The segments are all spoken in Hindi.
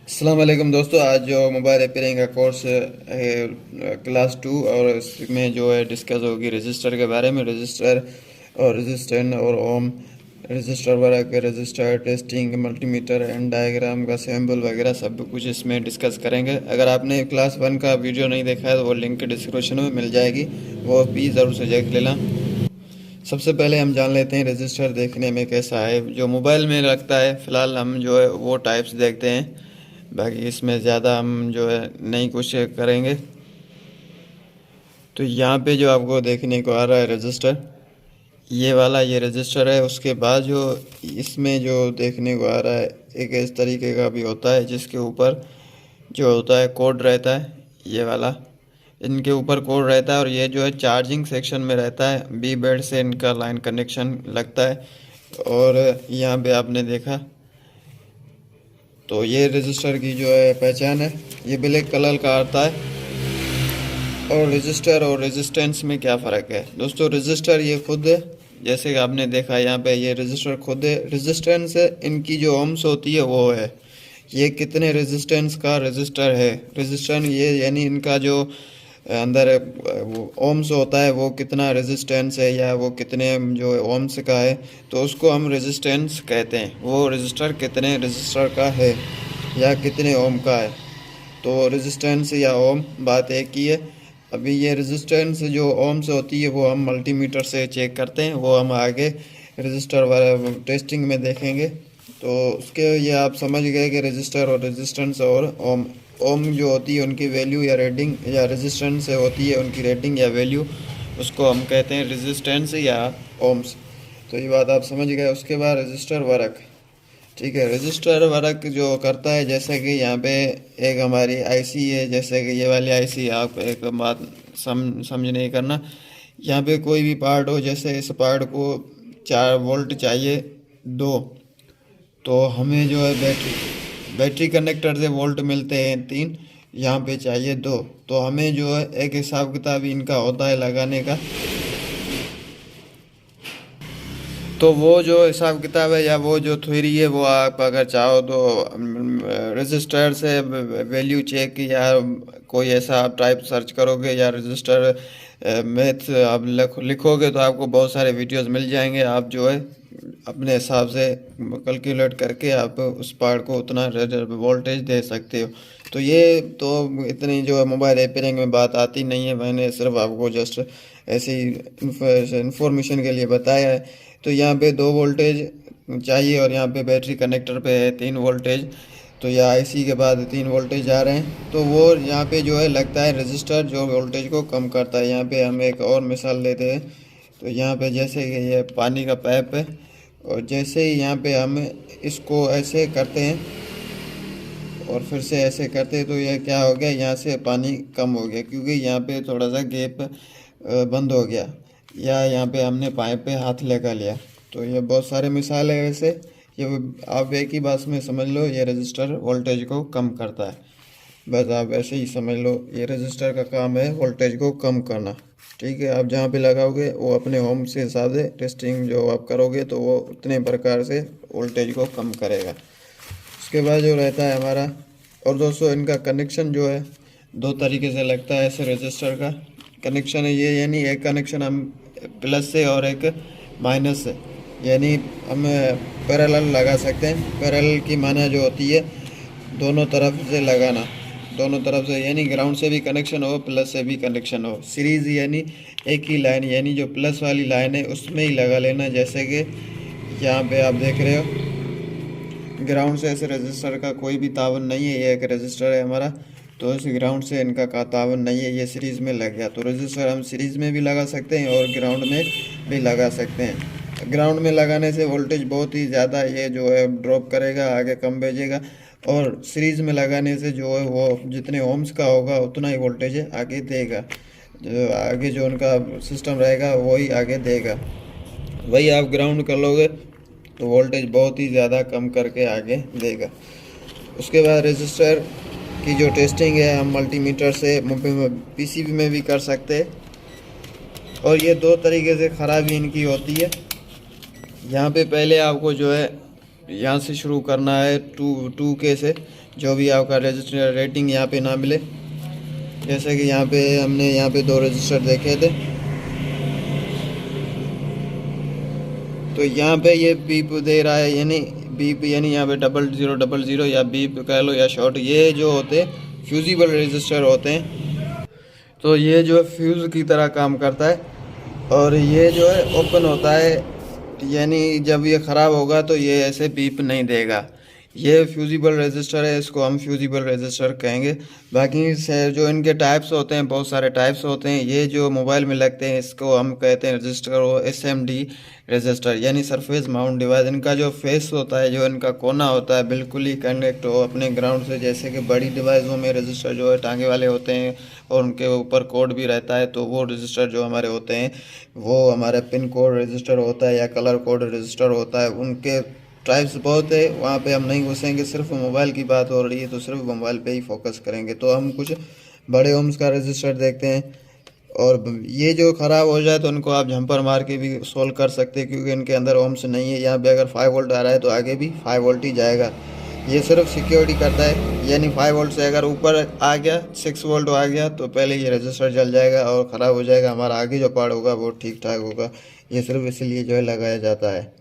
अस्सलाम वालेकुम दोस्तों। आज जो मोबाइल रिपेयरिंग का कोर्स क्लास 2 और इसमें जो है डिस्कस होगी रजिस्टर के बारे में। रजिस्टर और रेजिस्टेंस और ohm, register work, register testing, multimeter and diagram का सैम्पल वगैरह सब कुछ इसमें डिस्कस करेंगे। अगर आपने क्लास 1 का वीडियो नहीं देखा है तो वो लिंक डिस्क्रिप्शन में मिल जाएगी, वो भी ज़रूर से देख लेना। सबसे पहले हम जान लेते हैं रजिस्टर देखने में कैसा है। जो मोबाइल में लगता है फ़िलहाल हम जो है वो टाइप्स देखते हैं, बाकी इसमें ज़्यादा हम जो है नहीं कुछ करेंगे। तो यहाँ पे जो आपको देखने को आ रहा है रजिस्टर, ये वाला ये रजिस्टर है। उसके बाद जो इसमें जो देखने को आ रहा है एक इस तरीके का भी होता है, जिसके ऊपर जो होता है कोड रहता है, ये वाला इनके ऊपर कोड रहता है। और ये जो है चार्जिंग सेक्शन में रहता है, बी बेड से इनका लाइन कनेक्शन लगता है। और यहाँ पे आपने देखा तो ये रजिस्टर की जो है पहचान है, ये ब्लैक कलर का आता है। और रजिस्टर और रेजिस्टेंस में क्या फ़र्क है दोस्तों? रजिस्टर ये खुद है, जैसे कि आपने देखा यहाँ पे ये रजिस्टर खुद है। रेजिस्टेंस इनकी जो ओम्स होती है वो है, ये कितने रेजिस्टेंस का रजिस्टर है। रेजिस्टेंस ये यानी इनका जो अंदर ओम्स होता है वो कितना रेजिस्टेंस है या वो कितने जो ओम्स का है, तो उसको हम रेजिस्टेंस कहते हैं। वो रजिस्टर कितने रजिस्टर का है या कितने ओम का है, तो रेजिस्टेंस या ओम बात एक ही है। अभी ये रेजिस्टेंस जो ओम से होती है वो हम मल्टीमीटर से चेक करते हैं, वो हम आगे रजिस्टर वाला टेस्टिंग में देखेंगे। तो उसके ये आप समझ गए कि रजिस्टर और रेजिस्टेंस और ओम। ओम जो होती है उनकी वैल्यू या रेटिंग, या रेजिस्टेंस से होती है उनकी रेटिंग या वैल्यू, उसको हम कहते हैं रेजिस्टेंस या ओम्स। तो ये बात आप समझ गए। उसके बाद रजिस्टर वर्क, ठीक है। रजिस्टर वर्क जो करता है, जैसे कि यहाँ पे एक हमारी आईसी है, जैसे कि ये वाली आईसी। आप एक बात समझ नहीं करना, यहाँ पे कोई भी पार्ट हो, जैसे इस पार्ट को 4 वोल्ट चाहिए 2, तो हमें जो है बैटरी कनेक्टर से वोल्ट मिलते हैं 3, यहाँ पे चाहिए 2। तो हमें जो है एक हिसाब किताब इनका होता है लगाने का। तो वो जो हिसाब किताब है या वो जो थ्योरी है, वो आप अगर चाहो तो रजिस्टर से वैल्यू चेक या कोई ऐसा आप टाइप सर्च करोगे या रजिस्टर मैथ आप लिखोगे तो आपको बहुत सारे वीडियोस मिल जाएंगे। आप जो है अपने हिसाब से कैलकुलेट करके आप उस पार्ट को उतना वोल्टेज दे सकते हो। तो ये तो इतनी जो है मोबाइल रिपेयरिंग में बात आती नहीं है, मैंने सिर्फ आपको जस्ट ऐसे ही इंफॉर्मेशन के लिए बताया है। तो यहाँ पे 2 वोल्टेज चाहिए और यहाँ पे बैटरी कनेक्टर पे है 3 वोल्टेज। तो या आईसी के बाद 3 वोल्टेज आ रहे हैं, तो वो यहाँ पे जो है लगता है रजिस्टर जो वोल्टेज को कम करता है। यहाँ पे हम एक और मिसाल लेते हैं। तो यहाँ पे जैसे कि ये पानी का पाइप है, और जैसे ही यहाँ पे हम इसको ऐसे करते हैं और फिर से ऐसे करते हैं, तो ये क्या हो गया, यहाँ से पानी कम हो गया क्योंकि यहाँ पे थोड़ा सा गैप बंद हो गया, या यहाँ पे हमने पाइप पे हाथ लगा लिया। तो ये बहुत सारे मिसाल है वैसे। ये आप एक ही बात में समझ लो, ये रजिस्टर वोल्टेज को कम करता है। बस आप ऐसे ही समझ लो, ये रजिस्टर का काम है वोल्टेज को कम करना, ठीक है। आप जहाँ पे लगाओगे वो अपने होम से हिसाब से टेस्टिंग जो आप करोगे तो वो उतने प्रकार से वोल्टेज को कम करेगा। उसके बाद जो रहता है हमारा, और दोस्तों इनका कनेक्शन जो है 2 तरीके से लगता है। ऐसे रजिस्टर का कनेक्शन है ये, यानी एक कनेक्शन हम प्लस से और एक माइनस से, यानी हम पैरेलल लगा सकते हैं। पैरेलल की माना जो होती है दोनों तरफ से लगाना, दोनों तरफ से, यानी ग्राउंड से भी कनेक्शन हो प्लस से भी कनेक्शन हो। सीरीज़ यानी एक ही लाइन, यानी जो प्लस वाली लाइन है उसमें ही लगा लेना। जैसे कि यहाँ पे आप देख रहे हो ग्राउंड से ऐसे रजिस्टर का कोई भी तावन नहीं है, ये एक रजिस्टर है हमारा, तो इस ग्राउंड से इनका का तावन नहीं है, ये सीरीज़ में लग गया। तो रजिस्टर हम सीरीज़ में भी लगा सकते हैं और ग्राउंड में भी लगा सकते हैं। ग्राउंड में लगाने से वोल्टेज बहुत ही ज़्यादा ये जो है ड्रॉप करेगा, आगे कम भेजेगा। और सीरीज़ में लगाने से जो है वो जितने ओम्स का होगा उतना ही वोल्टेज आगे देगा, जो आगे जो उनका सिस्टम रहेगा वही आगे देगा। वही आप ग्राउंड कर लोगे तो वोल्टेज बहुत ही ज़्यादा कम करके आगे देगा। उसके बाद रजिस्टर की जो टेस्टिंग है हम मल्टीमीटर से पीसीबी में भी कर सकते हैं, और ये 2 तरीके से ख़राबी इनकी होती है। यहाँ पे पहले आपको जो है यहाँ से शुरू करना है 2K से। जो भी आपका रजिस्टर रेटिंग यहाँ पे ना मिले। जैसे कि यहाँ पे हमने यहाँ पे 2 रजिस्टर देखे थे, तो यहाँ पे ये बीप दे रहा है, यानी बीप यानी यहाँ पे 0000 या बीप कह लो या शॉर्ट, ये जो होते हैं फ्यूजिबल रजिस्टर होते हैं। तो ये जो है फ्यूज़ की तरह काम करता है, और ये जो है ओपन होता है, यानी जब ये ख़राब होगा तो ये ऐसे बीप नहीं देगा। ये फ्यूजिबल रजिस्टर है, इसको हम फ्यूजिबल रजिस्टर कहेंगे। बाकी से जो इनके टाइप्स होते हैं, बहुत सारे टाइप्स होते हैं। ये जो मोबाइल में लगते हैं इसको हम कहते हैं रजिस्टर, और SMD रजिस्टर यानी सरफेस माउंट डिवाइस। इनका जो फेस होता है, जो इनका कोना होता है, बिल्कुल ही कनेक्ट हो अपने ग्राउंड से। जैसे कि बड़ी डिवाइसों में रजिस्टर जो है टांगे वाले होते हैं और उनके ऊपर कोड भी रहता है, तो वो रजिस्टर जो हमारे होते हैं वो हमारे पिन कोड रजिस्टर होता है या कलर कोड रजिस्टर होता है। उनके टाइप्स बहुत है, वहाँ पे हम नहीं घुसेंगे। सिर्फ मोबाइल की बात हो रही है तो सिर्फ मोबाइल पे ही फोकस करेंगे। तो हम कुछ बड़े ओम्स का रजिस्टर देखते हैं, और ये जो ख़राब हो जाए तो उनको आप झंपर मार के भी सोल्व कर सकते हैं, क्योंकि इनके अंदर ओम्स नहीं है। यहाँ पे अगर 5 वोल्ट आ रहा है तो आगे भी 5 वोल्ट ही जाएगा। ये सिर्फ सिक्योरिटी करता है, यानी 5 वोल्ट से अगर ऊपर आ गया, 6 वोल्ट आ गया तो पहले ये रजिस्टर जल जाएगा और ख़राब हो जाएगा। हमारा आगे जो पार्ट होगा वो ठीक ठाक होगा। ये सिर्फ इसीलिए जो है लगाया जाता है।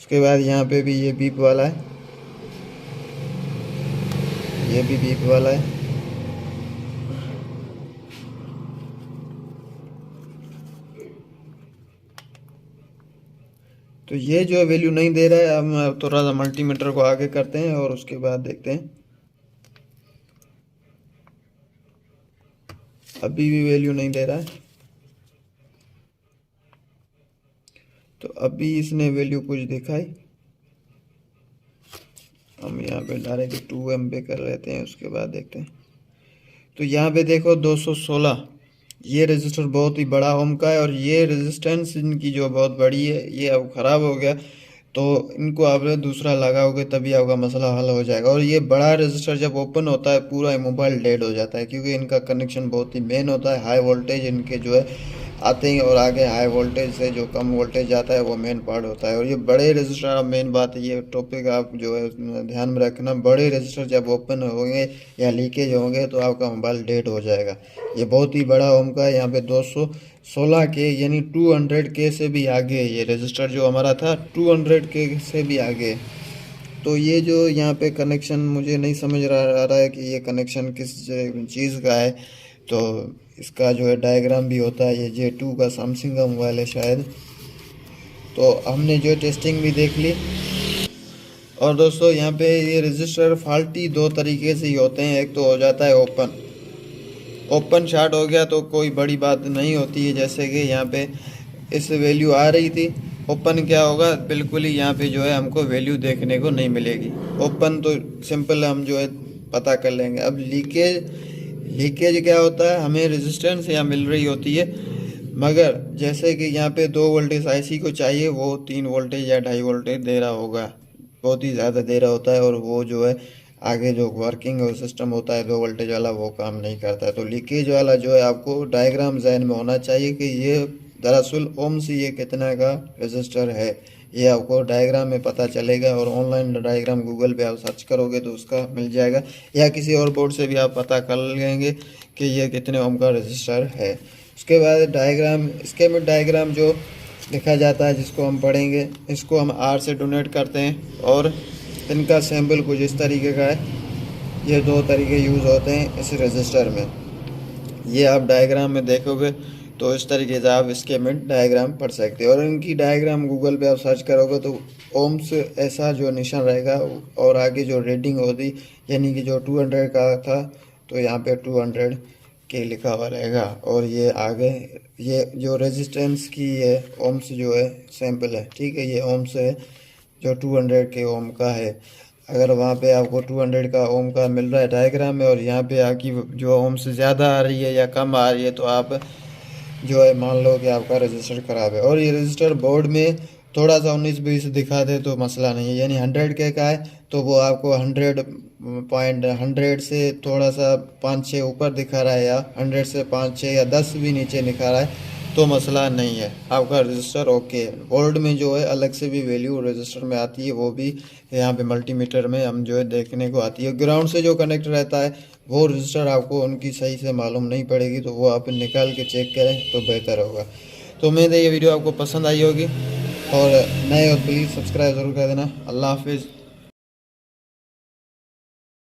उसके बाद यहाँ पे भी ये बीप वाला है, ये भी बीप वाला है। तो ये जो वैल्यू नहीं दे रहा है, हम थोड़ा सा मल्टीमीटर को आगे करते हैं और उसके बाद देखते हैं। अभी भी वैल्यू नहीं दे रहा है, तो अभी इसने वैल्यू कुछ दिखाई। हम यहाँ पे डायरेक्ट 2 एम पे कर लेते हैं, उसके बाद देखते हैं। तो यहाँ पे देखो 216, ये रजिस्टर बहुत ही बड़ा ओम का है, और ये रेजिस्टेंस इनकी जो बहुत बड़ी है, ये अब ख़राब हो गया। तो इनको आप दूसरा लगाओगे तभी आपका मसला हल हो जाएगा। और ये बड़ा रजिस्टर जब ओपन होता है पूरा मोबाइल डेड हो जाता है, क्योंकि इनका कनेक्शन बहुत ही मेन होता है। हाई वोल्टेज इनके जो है आते हैं, और आगे हाई वोल्टेज से जो कम वोल्टेज जाता है वो मेन पार्ट होता है। और ये बड़े रजिस्टर, मेन बात ये टॉपिक आप जो है ध्यान में रखना, बड़े रजिस्टर जब ओपन होंगे या लीकेज होंगे तो आपका मोबाइल डेड हो जाएगा। ये बहुत ही बड़ा ओम का है। यहाँ पे 216 के यानी 200 के से भी आगे है। ये रजिस्टर जो हमारा था 200 के से भी आगे है। तो ये जो यहाँ पे कनेक्शन मुझे नहीं समझ आ रहा है कि ये कनेक्शन किस चीज़ का है। तो इसका जो है डायग्राम भी होता है। ये J2 का सैमसंग का मोबाइल है शायद। तो हमने जो टेस्टिंग भी देख ली। और दोस्तों यहाँ पे ये रजिस्टर फॉल्टी 2 तरीके से ही होते हैं। एक तो हो जाता है ओपन शॉर्ट हो गया तो कोई बड़ी बात नहीं होती है। जैसे कि यहाँ पे इस वैल्यू आ रही थी, ओपन क्या होगा, बिल्कुल ही यहाँ पे जो है हमको वैल्यू देखने को नहीं मिलेगी। ओपन तो सिंपल हम जो है पता कर लेंगे। अब लीकेज क्या होता है, हमें रेजिस्टेंस यहाँ मिल रही होती है, मगर जैसे कि यहाँ पे 2 वोल्टेज IC को चाहिए, वो 3 वोल्टेज या 2.5 वोल्टेज दे रहा होगा, बहुत ही ज़्यादा दे रहा होता है। और वो जो है आगे जो वर्किंग और सिस्टम होता है 2 वोल्टेज वाला, वो काम नहीं करता है। तो लीकेज वाला जो है आपको डायग्राम जहन में होना चाहिए कि ये दरअसल ओम से ये कितना का रजिस्टर है, ये आपको डायग्राम में पता चलेगा। और ऑनलाइन डायग्राम गूगल पे आप सर्च करोगे तो उसका मिल जाएगा, या किसी और बोर्ड से भी आप पता कर लेंगे कि ये कितने ओम का रजिस्टर है। उसके बाद डायग्राम, स्कीमेटिक डायग्राम जो लिखा जाता है जिसको हम पढ़ेंगे, इसको हम R से डोनेट करते हैं। और इनका सैम्पल कुछ इस तरीके का है। ये 2 तरीके यूज़ होते हैं इस रजिस्टर में। ये आप डायग्राम में देखोगे तो इस तरीके से आप स्कीमेटिक डायग्राम पढ़ सकते हो। और इनकी डायग्राम गूगल पे आप सर्च करोगे तो ओम्स ऐसा जो निशान रहेगा, और आगे जो रेटिंग होती, यानी कि जो 200 का था तो यहाँ पे 200 के लिखा हुआ रहेगा। और ये आगे ये जो रेजिस्टेंस की है ओम्स जो है सैंपल है, ठीक है, ये ओम्स है जो 200 के ओम का है। अगर वहाँ पे आपको 200 का ओम का मिल रहा है डायग्राम में, और यहाँ पे आपकी जो ओम से ज़्यादा आ रही है या कम आ रही है, तो आप जो है मान लो कि आपका रजिस्टर ख़राब है। और ये रजिस्टर बोर्ड में थोड़ा सा 19-20 दिखा दे तो मसला नहीं है, यानी 100 के का है तो वो आपको 100 से थोड़ा सा 5-6 ऊपर दिखा रहा है, या 100 से 5-6 या 10 भी नीचे दिखा रहा है, तो मसला नहीं है, आपका रजिस्टर ओके है। वोल्ट में जो है अलग से भी वैल्यू रजिस्टर में आती है, वो भी यहाँ पे मल्टीमीटर में हम जो है देखने को आती है। ग्राउंड से जो कनेक्ट रहता है वो रजिस्टर आपको उनकी सही से मालूम नहीं पड़ेगी, तो वो आप निकाल के चेक करें तो बेहतर होगा। तो उम्मीद है ये वीडियो आपको पसंद आई होगी, और नए हो प्लीज़ सब्सक्राइब ज़रूर कर देना। अल्लाह हाफिज़।